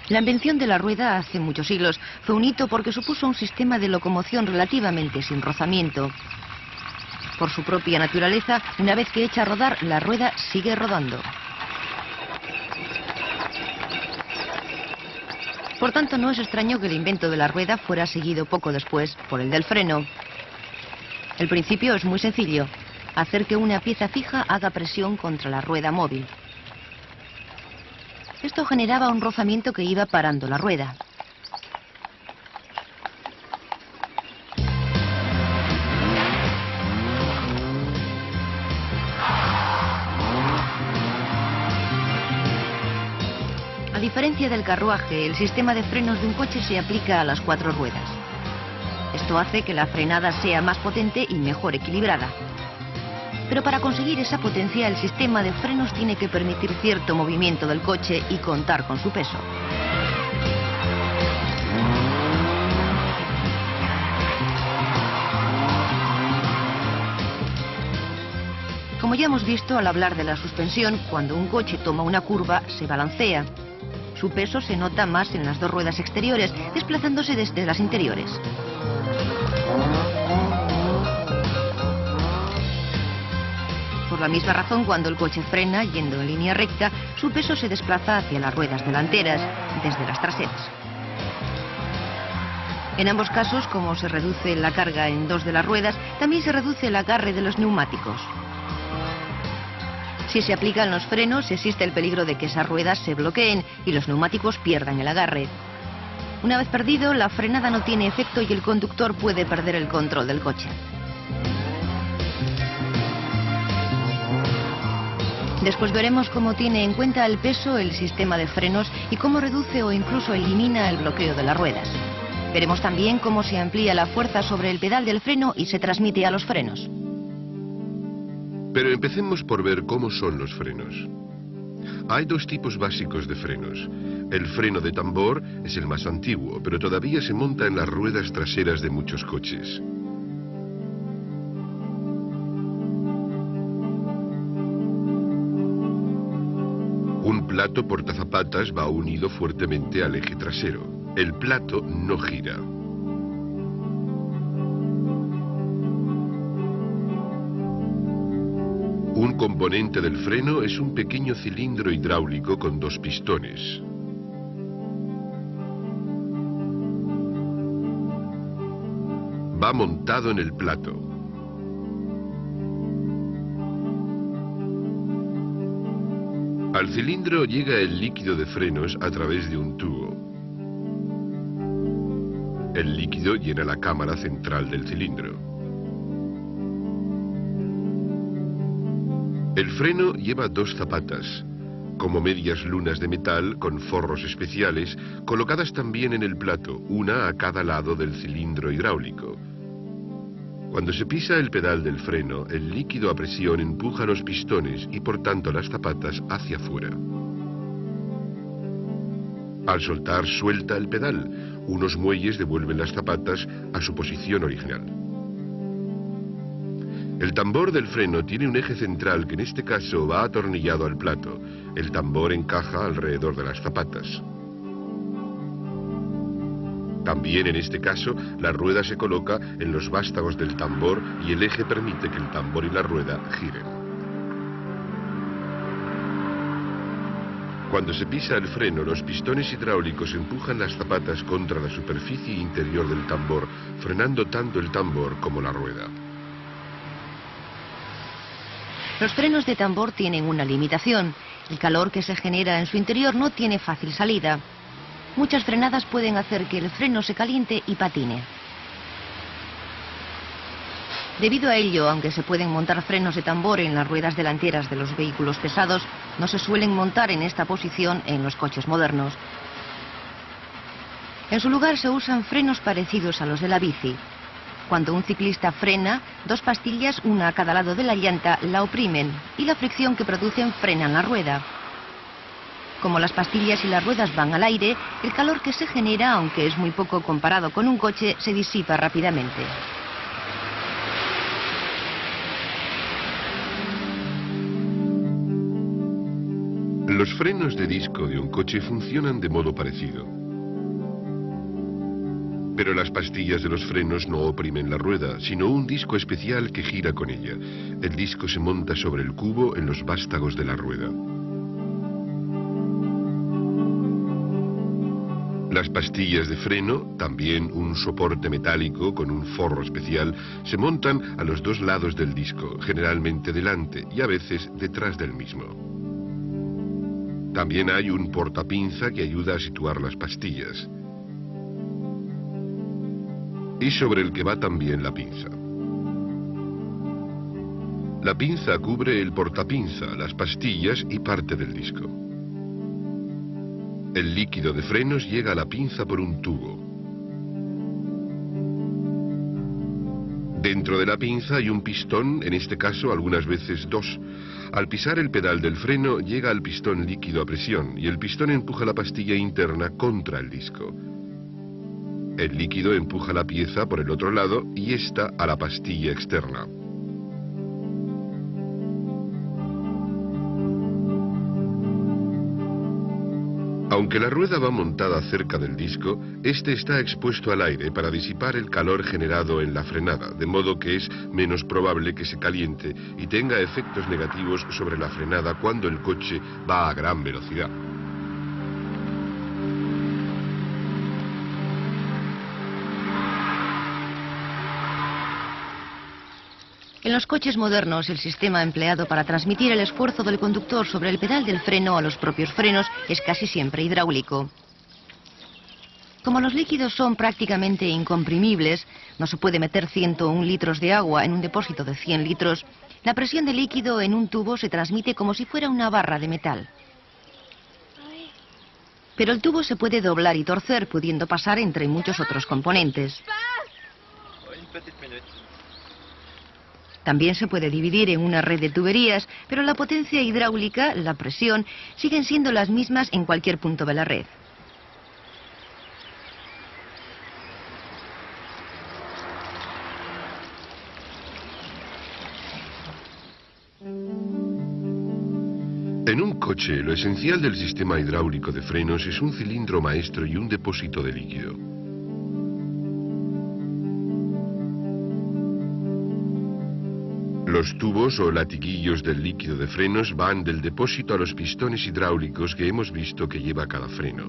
La invención de la rueda hace muchos siglos fue un hito porque supuso un sistema de locomoción relativamente sin rozamiento. Por su propia naturaleza, una vez que echa a rodar, la rueda sigue rodando. Por tanto, no es extraño que el invento de la rueda fuera seguido poco después por el del freno. El principio es muy sencillo: hacer que una pieza fija haga presión contra la rueda móvil. Esto generaba un rozamiento que iba parando la rueda. A diferencia del carruaje, el sistema de frenos de un coche se aplica a las 4 ruedas. Esto hace que la frenada sea más potente y mejor equilibrada. Pero para conseguir esa potencia, el sistema de frenos tiene que permitir cierto movimiento del coche y contar con su peso. Como ya hemos visto al hablar de la suspensión, cuando un coche toma una curva, se balancea. Su peso se nota más en las 2 ruedas exteriores, desplazándose desde las interiores. Por la misma razón, cuando el coche frena yendo en línea recta, su peso se desplaza hacia las ruedas delanteras, desde las traseras. En ambos casos, como se reduce la carga en 2 de las ruedas, también se reduce el agarre de los neumáticos. Si se aplican los frenos, existe el peligro de que esas ruedas se bloqueen y los neumáticos pierdan el agarre. Una vez perdido, la frenada no tiene efecto y el conductor puede perder el control del coche. Después veremos cómo tiene en cuenta el peso el sistema de frenos y cómo reduce o incluso elimina el bloqueo de las ruedas. Veremos también cómo se amplía la fuerza sobre el pedal del freno y se transmite a los frenos. Pero empecemos por ver cómo son los frenos. Hay 2 tipos básicos de frenos. El freno de tambor es el más antiguo, pero todavía se monta en las ruedas traseras de muchos coches. Un plato portazapatas va unido fuertemente al eje trasero. El plato no gira. Un componente del freno es un pequeño cilindro hidráulico con 2 pistones. Va montado en el plato. Al cilindro llega el líquido de frenos a través de un tubo. El líquido llena la cámara central del cilindro. El freno lleva 2 zapatas, como medias lunas de metal con forros especiales, colocadas también en el plato, una a cada lado del cilindro hidráulico. Cuando se pisa el pedal del freno, el líquido a presión empuja los pistones y por tanto las zapatas hacia afuera. Al soltar, suelta el pedal. Unos muelles devuelven las zapatas a su posición original. El tambor del freno tiene un eje central que en este caso va atornillado al plato. El tambor encaja alrededor de las zapatas. También en este caso, la rueda se coloca en los vástagos del tambor y el eje permite que el tambor y la rueda giren. Cuando se pisa el freno, los pistones hidráulicos empujan las zapatas contra la superficie interior del tambor, frenando tanto el tambor como la rueda. Los frenos de tambor tienen una limitación. El calor que se genera en su interior no tiene fácil salida. Muchas frenadas pueden hacer que el freno se caliente y patine. Debido a ello, aunque se pueden montar frenos de tambor en las ruedas delanteras de los vehículos pesados, no se suelen montar en esta posición en los coches modernos. En su lugar se usan frenos parecidos a los de la bici. Cuando un ciclista frena, 2 pastillas, una a cada lado de la llanta, la oprimen y la fricción que producen frenan la rueda. Como las pastillas y las ruedas van al aire, el calor que se genera, aunque es muy poco comparado con un coche, se disipa rápidamente. Los frenos de disco de un coche funcionan de modo parecido. Pero las pastillas de los frenos no oprimen la rueda, sino un disco especial que gira con ella. El disco se monta sobre el cubo en los vástagos de la rueda. Las pastillas de freno, también un soporte metálico con un forro especial, se montan a los dos lados del disco, generalmente delante y a veces detrás del mismo. También hay un portapinza que ayuda a situar las pastillas. Y sobre el que va también la pinza. La pinza cubre el portapinza, las pastillas y parte del disco. El líquido de frenos llega a la pinza por un tubo. Dentro de la pinza hay un pistón, en este caso algunas veces dos. Al pisar el pedal del freno llega al pistón líquido a presión y el pistón empuja la pastilla interna contra el disco. El líquido empuja la pieza por el otro lado y esta a la pastilla externa. Aunque la rueda va montada cerca del disco, este está expuesto al aire para disipar el calor generado en la frenada, de modo que es menos probable que se caliente y tenga efectos negativos sobre la frenada cuando el coche va a gran velocidad. En los coches modernos, el sistema empleado para transmitir el esfuerzo del conductor sobre el pedal del freno a los propios frenos es casi siempre hidráulico. Como los líquidos son prácticamente incomprimibles, no se puede meter 101 litros de agua en un depósito de 100 litros, la presión de líquido en un tubo se transmite como si fuera una barra de metal. Pero el tubo se puede doblar y torcer, pudiendo pasar entre muchos otros componentes. También se puede dividir en una red de tuberías, pero la potencia hidráulica, la presión, siguen siendo las mismas en cualquier punto de la red. En un coche, lo esencial del sistema hidráulico de frenos es un cilindro maestro y un depósito de líquido. Los tubos o latiguillos del líquido de frenos van del depósito a los pistones hidráulicos que hemos visto que lleva cada freno.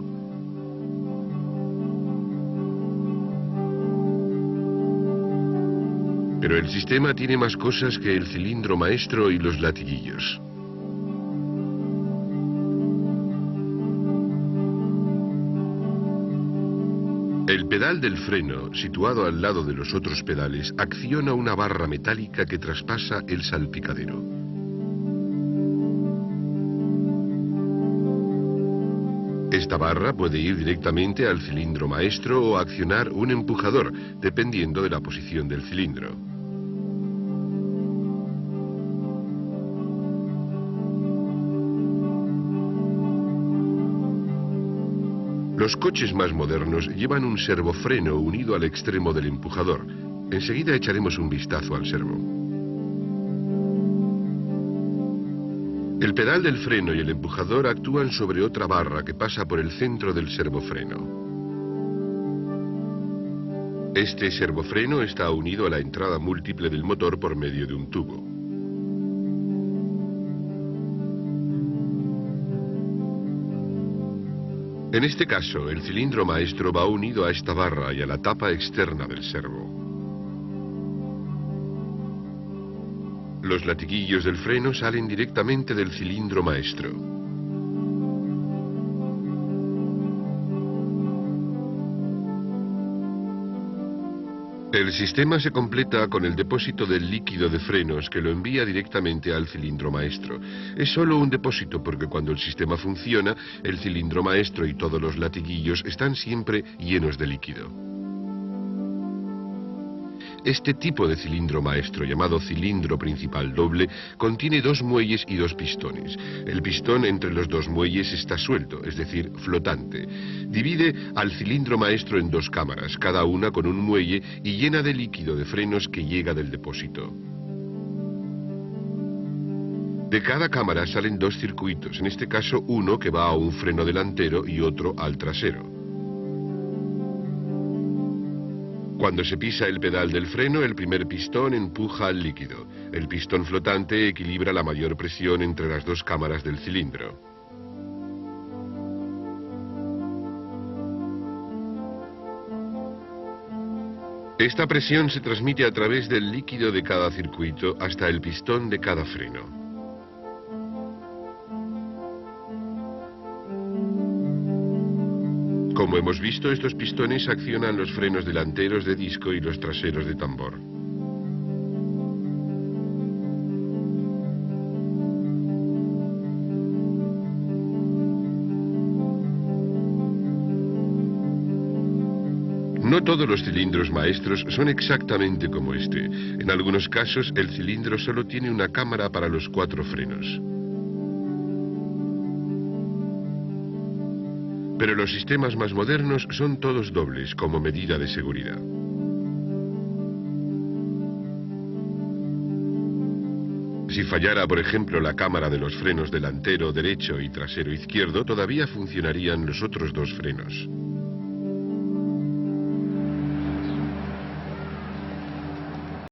Pero el sistema tiene más cosas que el cilindro maestro y los latiguillos. El pedal del freno, situado al lado de los otros pedales, acciona una barra metálica que traspasa el salpicadero. Esta barra puede ir directamente al cilindro maestro o accionar un empujador, dependiendo de la posición del cilindro. Los coches más modernos llevan un servofreno unido al extremo del empujador. Enseguida echaremos un vistazo al servo. El pedal del freno y el empujador actúan sobre otra barra que pasa por el centro del servofreno. Este servofreno está unido a la entrada múltiple del motor por medio de un tubo. En este caso, el cilindro maestro va unido a esta barra y a la tapa externa del servo. Los latiguillos del freno salen directamente del cilindro maestro. El sistema se completa con el depósito del líquido de frenos que lo envía directamente al cilindro maestro. Es solo un depósito porque cuando el sistema funciona, el cilindro maestro y todos los latiguillos están siempre llenos de líquido. Este tipo de cilindro maestro, llamado cilindro principal doble, contiene dos muelles y dos pistones. El pistón entre los dos muelles está suelto, es decir, flotante. Divide al cilindro maestro en dos cámaras, cada una con un muelle y llena de líquido de frenos que llega del depósito. De cada cámara salen dos circuitos, en este caso uno que va a un freno delantero y otro al trasero. Cuando se pisa el pedal del freno, el primer pistón empuja al líquido. El pistón flotante equilibra la mayor presión entre las dos cámaras del cilindro. Esta presión se transmite a través del líquido de cada circuito hasta el pistón de cada freno. Como hemos visto, estos pistones accionan los frenos delanteros de disco y los traseros de tambor. No todos los cilindros maestros son exactamente como este. En algunos casos, el cilindro solo tiene una cámara para los 4 frenos. Pero los sistemas más modernos son todos dobles, como medida de seguridad. Si fallara, por ejemplo, la cámara de los frenos delantero derecho y trasero izquierdo, todavía funcionarían los otros 2 frenos.